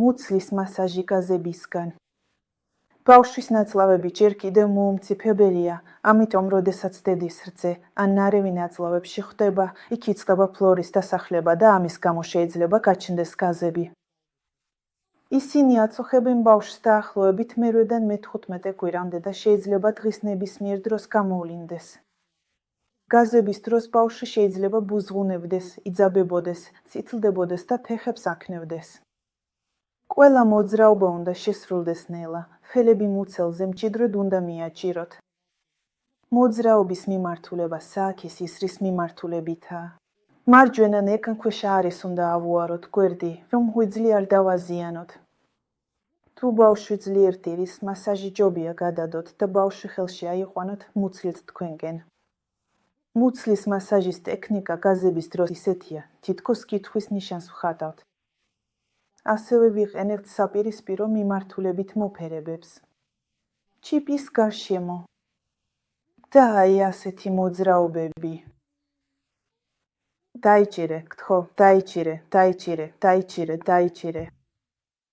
მუცლის მასაჟი გაზებისგან. ბავშვის ნაწლავები ჯერ კიდევ მოუმწიფებელია, ამიტომ როდესაც დედის რძე ან ნარევი ნაწლავებში ხვდება, იქ იწყება ფლორის დასახლება და ამის გამო შეიძლება გაჩნდეს გაზები. ისინი აწუხებენ ბავშვს დაახლოებით მერვედან მე-15 კვირამდე და შეიძლება დღის ნებისმიერ დროს გამოვლინდეს. გაზების დროს ბავშვი შეიძლება ბუზღუნებდეს, იძაბებოდეს, წითლდებოდეს და ფეხებს აქნევდეს. ყველა მოძრაობა უნდა შესრულდეს ნელა, ფელები მუცელზე მჭიდროდ უნდა მიაჭიროთ. მოძრაობის მიმართულება სააქის ისრის მიმართულებითაა. მარჯვენა ნეკანქვეშა არის უნდა ავუაროთ გვერდი, რომ ღვიძლი არ დავაზიანოთ. თუ ბავშვი ძლიერ დირის, მასაჟი ჯობია გადადოთ და ბავშვი ხელში აიყვანოთ მუცლით თქვენკენ. მუცლის მასაჟის ტექნიკა გაზების დროს ისეთია, თითქოს კითხვის ნიშანს ვხატავთ. ასევე ვიყენებთ საპირისპირო მიმართულებით მოფერებებს. ჩიპის გარშემო. და აი ასეთი მოძრაობები. დაიჭირე, გთხოვ, დაიჭირე, დაიჭირე, დაიჭირე, დაიჭირე.